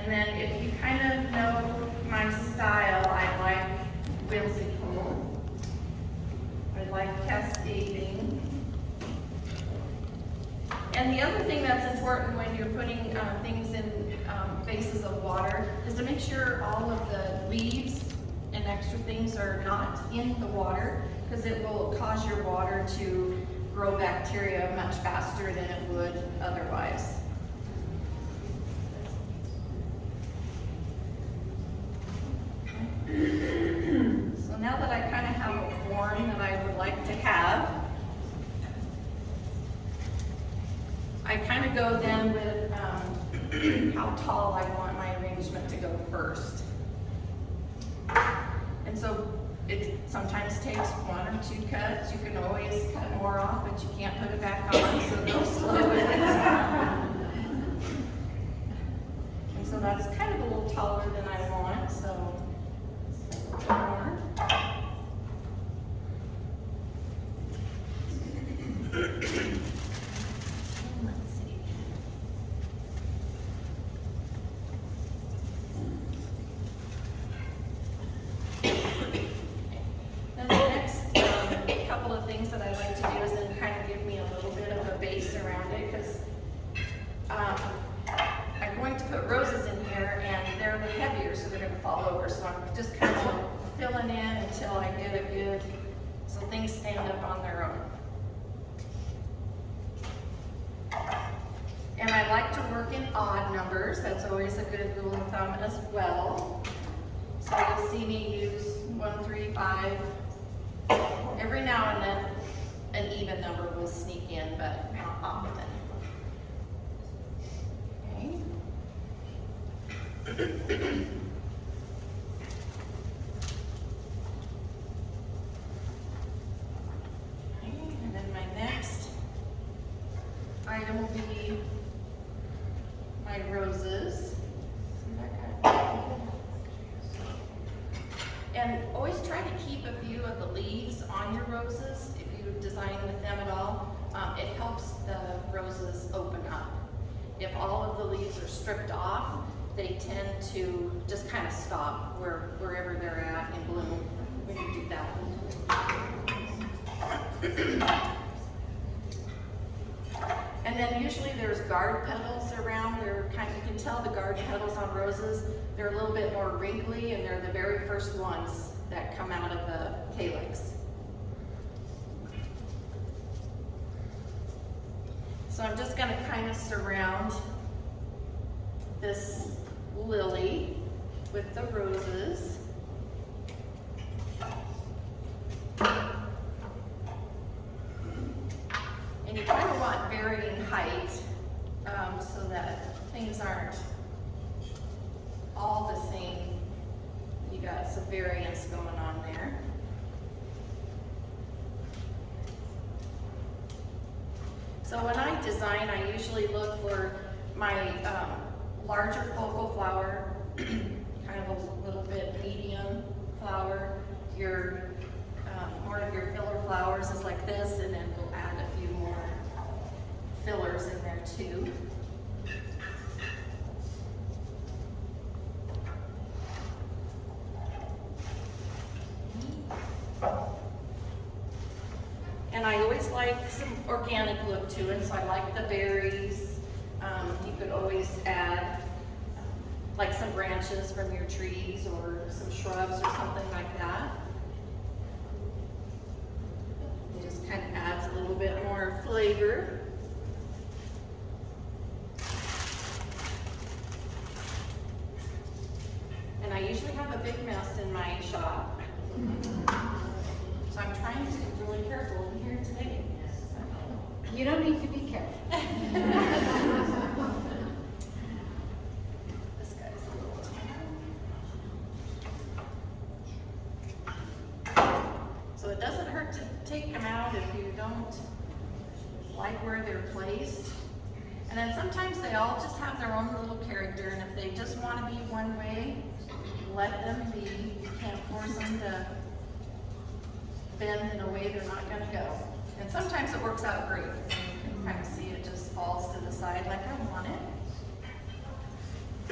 And then if you kind of know my style, I like whimsical. I like cascading. And the other thing that's important when you're putting things in vases of water is to make sure all of the leaves and extra things are not in the water, because it will cause your water to grow bacteria much faster than it would otherwise. So now that I kind of have a form that I would like to have, I kind of go then with how tall I want my arrangement to go first. And so it sometimes takes 1 or 2 cuts. You can always cut more off, but you can't put it back on, so go slow with it. And so that's kind of a little taller than I want, so more. Let's see. Then the next couple of things that I like to do is then kind of give me a little bit of a base around it, because I'm going to put roses in here and they're heavier, so they're going to fall over. So I'm just kind of filling in until I get a good, so things stand up on their own. And I like to work in odd numbers. That's always a good rule of thumb as well. So you'll see me use 1, 3, 5. Every now and then an even number will sneak in, but not often. Okay. And then my next item will be my roses. And always try to keep a few of the leaves on your roses if you design with them at all. It helps the roses open up. If all of the leaves are stripped off, they tend to just kind of stop wherever they're at in bloom when you do that. And then usually there's guard petals around. They're kind of, you can tell the guard petals on roses, they're a little bit more wrinkly, and they're the very first ones that come out of the calyx. So I'm just going to kind of surround this lily with the roses. And you kind of want varying height so that things aren't all the same. You got some variance going on there. So when I design, I usually look for my larger focal flower, kind of a little bit medium flower. Your more of your filler flowers is like this, and then we'll add a few more fillers in there too. And I always like some organic look to it, so I like the berries. You could always add like some branches from your trees or some shrubs or something like that. It just kind of adds a little bit more flavor. And I usually have a big mess in my shop. So I'm trying to be really careful in here today. You don't need to be careful. This guy's a little tiny. So it doesn't hurt to take them out if you don't like where they're placed. And then sometimes they all just have their own little character, and if they just want to be one way, let them be. You can't force them to bend in a way they're not going to go. And sometimes it works out great. And you can kind of see it just falls to the side like I want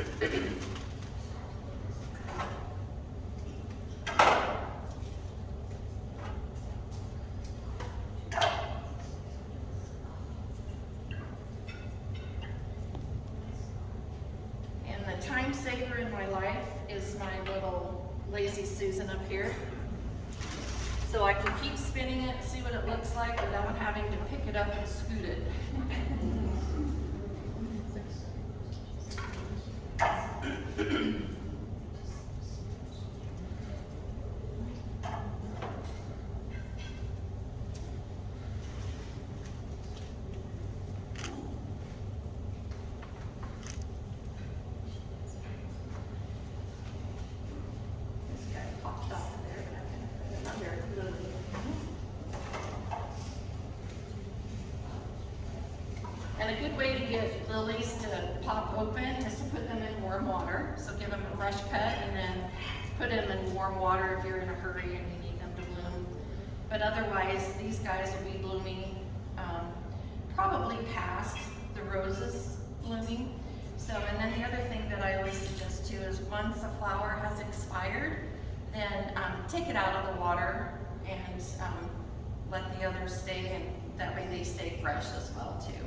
And the time saver in my life is my little Lazy Susan up here. So I can keep spinning it, see what it looks like without having to pick it up and scoot it. This guy popped off there, but I'm gonna put it under. And a good way to get lilies to pop open is to put them in warm water. So give them a fresh cut and then put them in warm water if you're in a hurry and you need them to bloom. But otherwise, these guys will be blooming probably past the roses blooming. So, and then the other thing that I always suggest too is once a flower has expired, then take it out of the water and let the others stay, and that way they stay fresh as well too.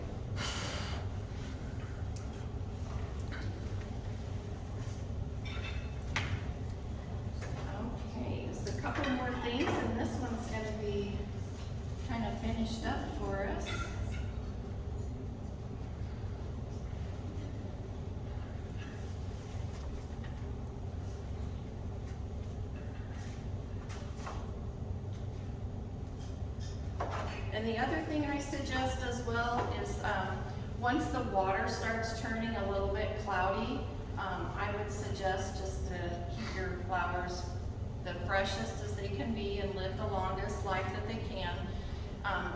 Okay, just a couple more things, and this one's going to be kind of finished up for us. And the other thing I suggest as well is once the water starts turning a little bit cloudy, I would suggest just to keep your flowers the freshest as they can be and live the longest life that they can,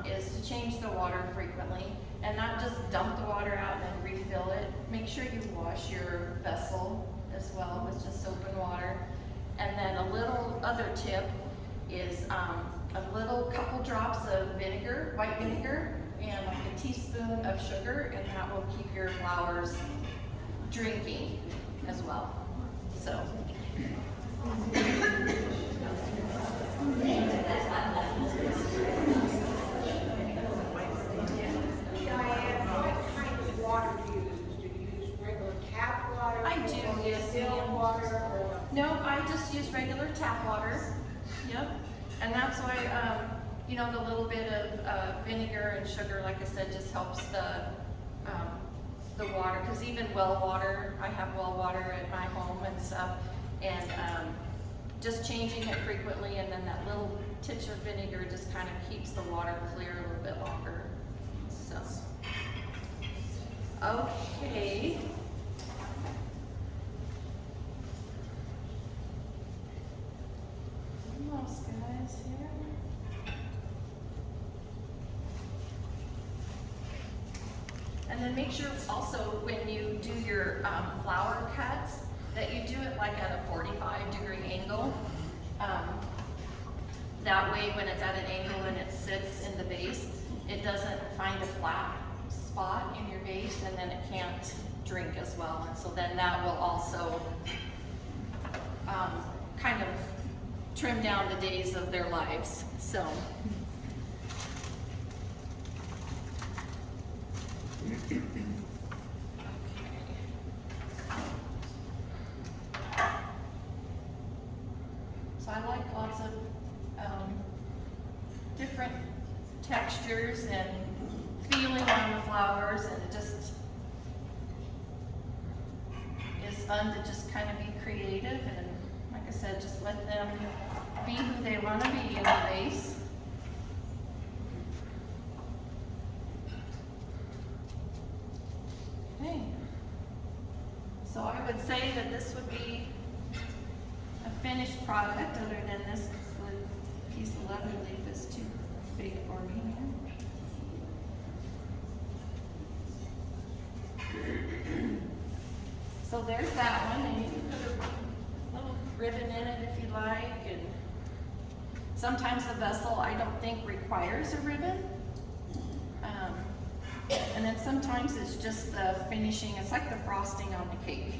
is to change the water frequently and not just dump the water out and then refill it. Make sure you wash your vessel as well with just soap and water. And then a little other tip is a little couple drops of vinegar, white vinegar, and like a teaspoon of sugar, and that will keep your flowers drinking as well. So. No, I just use regular tap water. Yep. And that's why, you know, the little bit of vinegar and sugar, like I said, just helps the water. Because even well water, I have well water at my home and stuff, and just changing it frequently, and then that little titch of vinegar just kind of keeps the water clear a little bit longer. So, okay. Almost, guys, here. And then make sure also when you do your flower cuts that you do it like at a 45-degree angle. That way when it's at an angle and it sits in the vase, it doesn't find a flat spot in your vase, and then it can't drink as well. And so then that will also kind of trim down the days of their lives. So. So I like lots of different textures and feeling on the flowers, and it just is fun to just kind of be creative, and like I said, just let them be who they want to be in the vase. Okay. So I would say that this would be a finished product, other than this piece of leather leaf is too big for me here. So there's that one, and you can put a little ribbon in it if you like. And sometimes the vessel, I don't think, requires a ribbon. And then sometimes it's just the finishing, it's like the frosting on the cake.